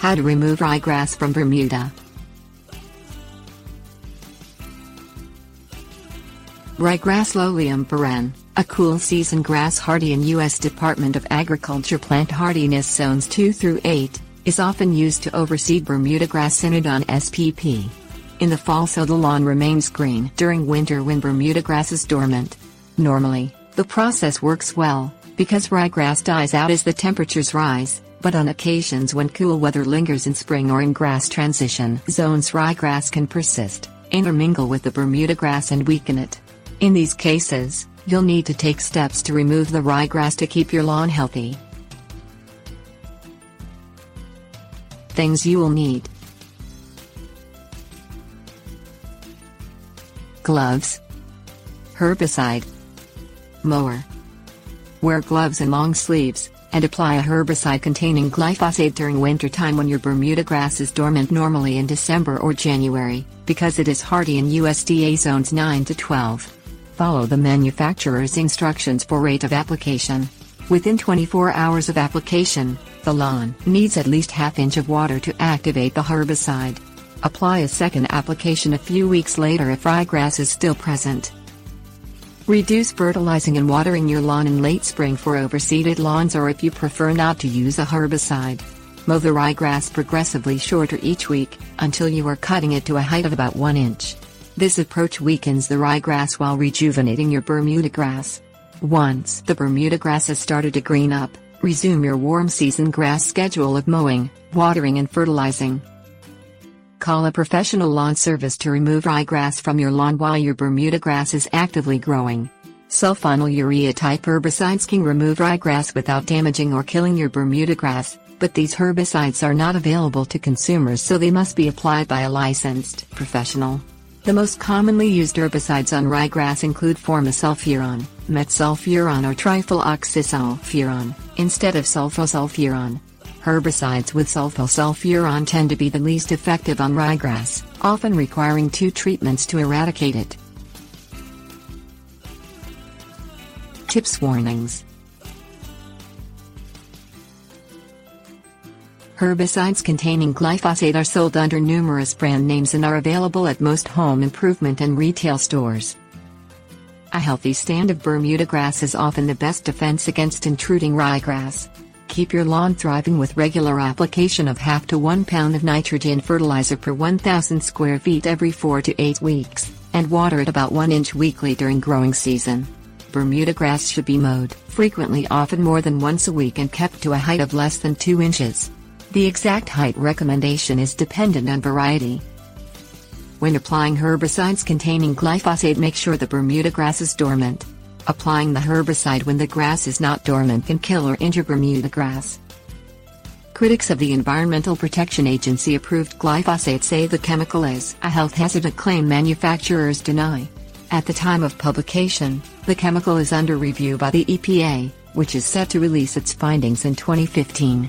How to remove ryegrass from Bermuda. Ryegrass Lolium perenne, a cool season grass hardy in U.S. Department of Agriculture plant hardiness zones 2 through 8, is often used to overseed Bermudagrass Cynodon spp. In the fall so the lawn remains green during winter when Bermudagrass is dormant. Normally, the process works well, because ryegrass dies out as the temperatures rise, but on occasions when cool weather lingers in spring or in grass transition zones ryegrass can persist, intermingle with the Bermudagrass and weaken it. In these cases, you'll need to take steps to remove the ryegrass to keep your lawn healthy. Things you will need: gloves, herbicide, mower. Wear gloves and long sleeves, and apply a herbicide containing glyphosate during winter time when your Bermudagrass is dormant, normally in December or January, because it is hardy in USDA zones 9 to 12. Follow the manufacturer's instructions for rate of application. Within 24 hours of application, the lawn needs at least ½ inch of water to activate the herbicide. Apply a second application a few weeks later if ryegrass is still present. Reduce fertilizing and watering your lawn in late spring for overseeded lawns, or if you prefer not to use a herbicide. Mow the ryegrass progressively shorter each week, until you are cutting it to a height of about 1 inch. This approach weakens the ryegrass while rejuvenating your Bermudagrass. Once the Bermudagrass has started to green up, resume your warm season grass schedule of mowing, watering and fertilizing. Call a professional lawn service to remove ryegrass from your lawn while your Bermudagrass is actively growing. Sulfonylurea type herbicides can remove ryegrass without damaging or killing your Bermudagrass, but these herbicides are not available to consumers, so they must be applied by a licensed professional. The most commonly used herbicides on ryegrass include formosulfuron, metsulfuron or trifluoxysulfuron, instead of sulfosulfuron. Herbicides with sulfosulfuron tend to be the least effective on ryegrass, often requiring 2 treatments to eradicate it. Tips: warnings. Herbicides containing glyphosate are sold under numerous brand names and are available at most home improvement and retail stores. A healthy stand of Bermudagrass is often the best defense against intruding ryegrass. Keep your lawn thriving with regular application of ½ to 1 pound of nitrogen fertilizer per 1,000 square feet every 4 to 8 weeks, and water at about 1 inch weekly during growing season. Bermudagrass should be mowed frequently, often more than once a week, and kept to a height of less than 2 inches. The exact height recommendation is dependent on variety. When applying herbicides containing glyphosate, make sure the Bermudagrass is dormant. Applying the herbicide when the grass is not dormant can kill or injure Bermudagrass. Critics of the Environmental Protection Agency approved glyphosate say the chemical is a health hazard, a claim manufacturers deny. At the time of publication, the chemical is under review by the EPA, which is set to release its findings in 2015.